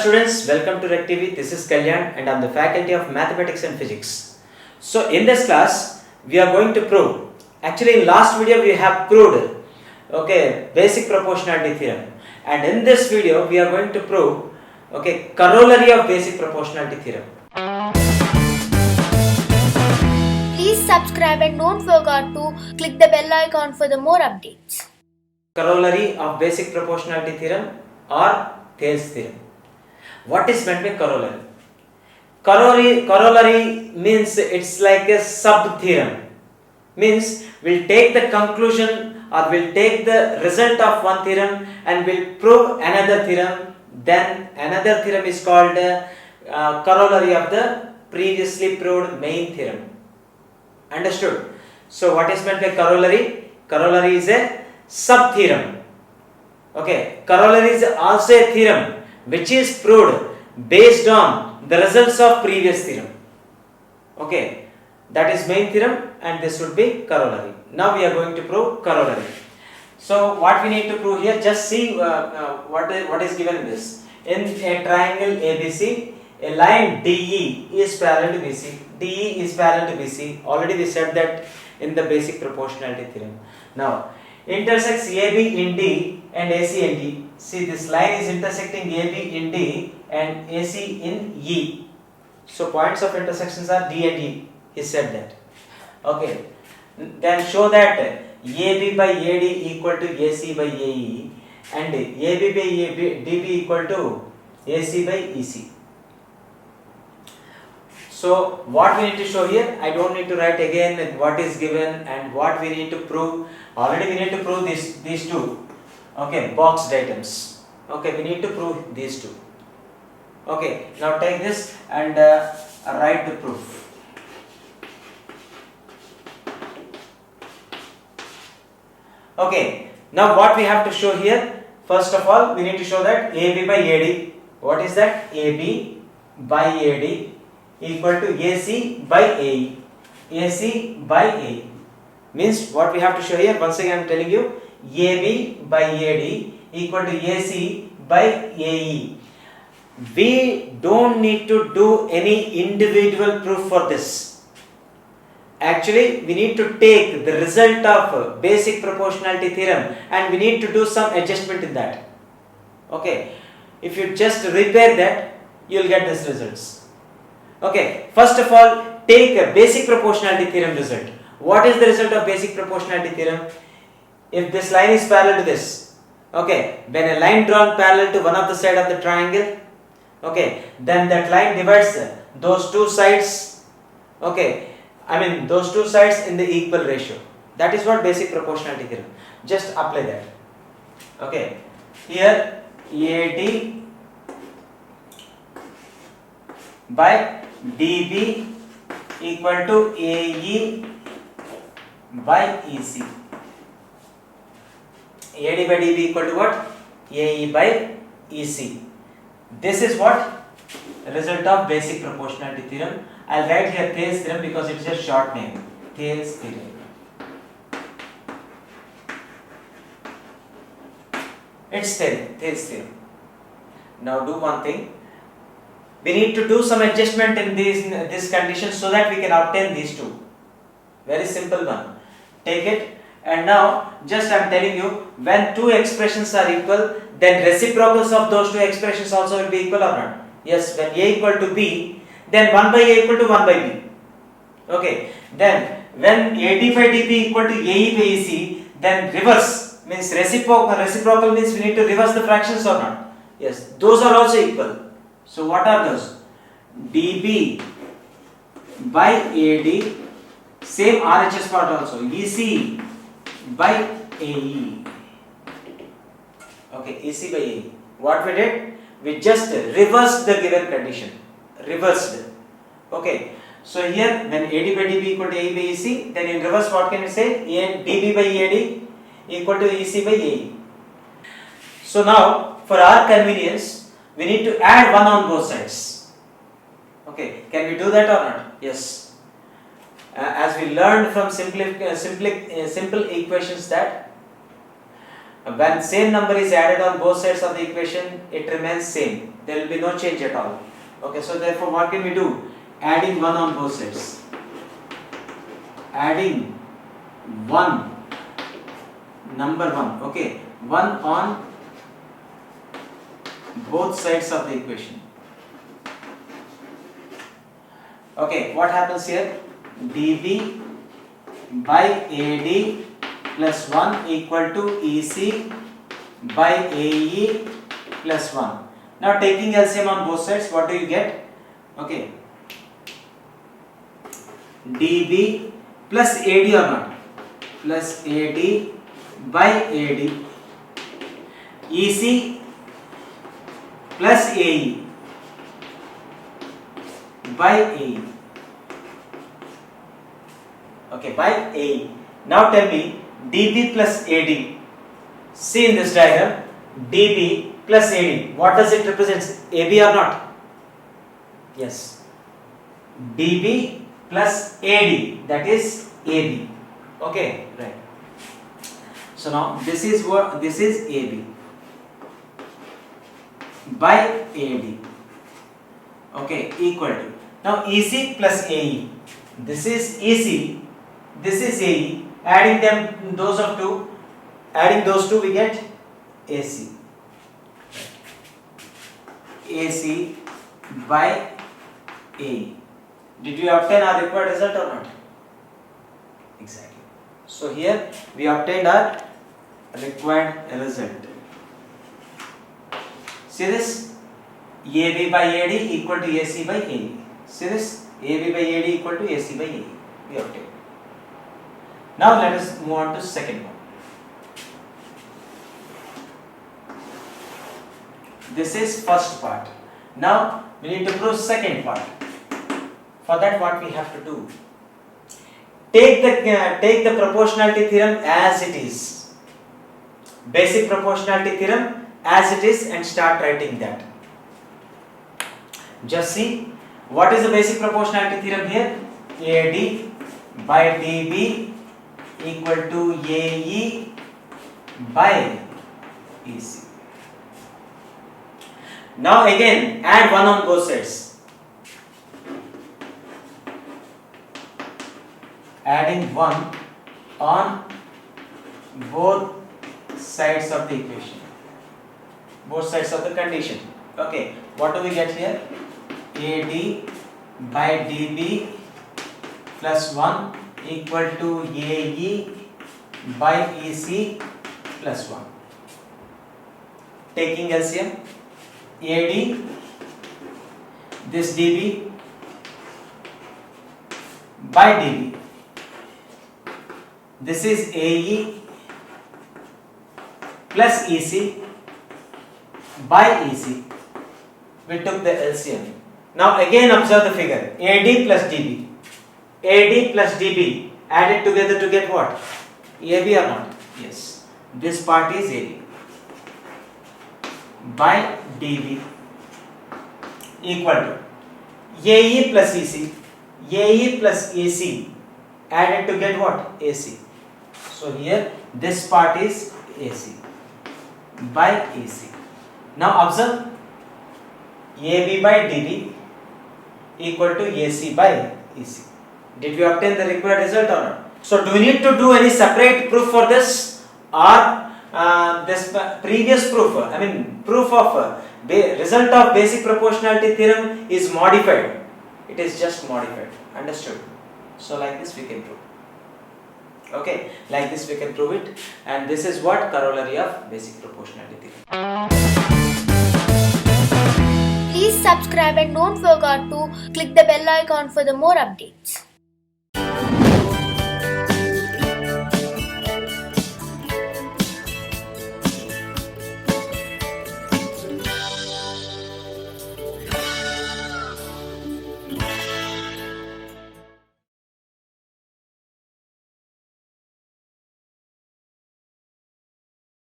students, welcome to Rec TV. This is Kalyan and I am the faculty of Mathematics and Physics. So in this class, we are going to prove, actually in last video we have proved, basic proportionality theorem, and in this video we are going to prove, corollary of basic proportionality theorem. Please subscribe and don't forget to click the bell icon for the more updates. Corollary of basic proportionality theorem or Thales theorem. What is meant by corollary? Corollary means it's like a sub-theorem. Means we'll take the conclusion or we'll take the result of one theorem and we'll prove another theorem. Then another theorem is called corollary of the previously proved main theorem. Understood? So what is meant by corollary? Corollary is a sub-theorem. Corollary is also a theorem which is proved based on the results of previous theorem. That is main theorem and this would be corollary. Now we are going to prove corollary. So what we need to prove here, just see what is given in this. In a triangle ABC, a line DE is parallel to BC. DE is parallel to BC. Already we said that in the basic proportionality theorem. Now intersects AB in D and AC in D. See, this line is intersecting AB in D and AC in E. So points of intersections are D and E. He said that. Then show that AB by AD equal to AC by AE and AB by DB equal to AC by EC. So what we need to show here, I don't need to write again what is given and what we need to prove. Already we need to prove these two. Boxed items. We need to prove these two. Now take this and write the proof. Now what we have to show here, first of all we need to show that AB by AD. What is that? AB by AD equal to AC by AE. AC by AE means what we have to show here, once again I am telling you, AB by AD equal to AC by AE. We don't need to do any individual proof for this. Actually, we need to take the result of basic proportionality theorem and we need to do some adjustment in that. If you just repair that, you will get these results. First of all, take a basic proportionality theorem result. What is the result of basic proportionality theorem? If this line is parallel to this, when a line drawn parallel to one of the side of the triangle, then that line divides those two sides, those two sides in the equal ratio. That is what basic proportionality theorem. Just apply that. Here AD by DB equal to AE by EC. AD by DB equal to what? AE by EC. This is what? Result of basic proportionality theorem. I will write here Thales theorem because it is a short name. Thales theorem. It's Thales theorem. Now do one thing. We need to do some adjustment in this condition so that we can obtain these two. Very simple one. Take it and now just I am telling you, when two expressions are equal, then reciprocals of those two expressions also will be equal or not? Yes, when A equal to B, then 1 by A equal to 1 by B. Then when AD by DB equal to AE by EC, then reverse means reciprocal means we need to reverse the fractions or not? Yes, those are also equal. So what are those? DB by AD, same RHS part also, EC by AE. EC by AE. What we did? We just reversed the given condition. Reversed. So here when AD by DB equal to AE by EC, then in reverse what can we say? DB by AD equal to EC by AE. So now for our convenience, we need to add 1 on both sides. Can we do that or not? Yes. As we learned from simple equations that When same number is added on both sides of the equation, it remains same. There will be no change at all. Okay, so therefore what can we do? Adding 1 on both sides. Adding 1, number 1, okay, 1 on both sides of the equation. Okay, what happens here? dB by AD plus 1 equal to EC by AE plus 1. Now taking LCM on both sides, what do you get? Okay, dB plus AD or not? Plus AD by AD, EC plus AE by AE. Okay, by AE. Now tell me dB plus AD. See in this diagram, dB plus AD. What does it represent? AB or not? Yes. dB plus AD, that is AB. Okay, right. So now this is what, this is AB by AD. Okay, equal to. Now EC plus AE. This is EC. This is AE. Adding them, those of two. Adding those two, we get AC. AC by AE. Did we obtain our required result or not? Exactly. So here we obtained our required result. See this? AB by AD equal to AC by AE. See this? AB by AD equal to AC by AE. We obtained. Now let us move on to second one. This is first part. Now we need to prove second part. For that, what we have to do? Take the proportionality theorem as it is. Basic proportionality theorem as it is, and start writing that. Just see, what is the basic proportionality theorem here? AD by dB equal to AE by EC. Now again add 1 on both sides. Adding 1 on both sides of the equation, both sides of the condition. Okay, what do we get here? AD by dB plus 1 equal to AE by EC plus 1. Taking LCM, AD, this dB by dB, this is AE plus EC by EC. We took the LCM. Now again observe the figure. AD plus dB. AD plus dB added together to get what? AB or not? Yes. This part is AB by dB equal to AE plus EC. AE plus EC added to get what? AC. So here this part is AC by AC. Now observe, AB by dB equal to AC by EC. Did we obtain the required result or not? So do we need to do any separate proof for this, or this previous proof, proof of result of basic proportionality theorem is modified? It is just modified. Understood? So like this we can prove. Okay, like this we can prove it, and this is what corollary of basic proportionality theorem. Please subscribe and don't forget to click the bell icon for the more updates.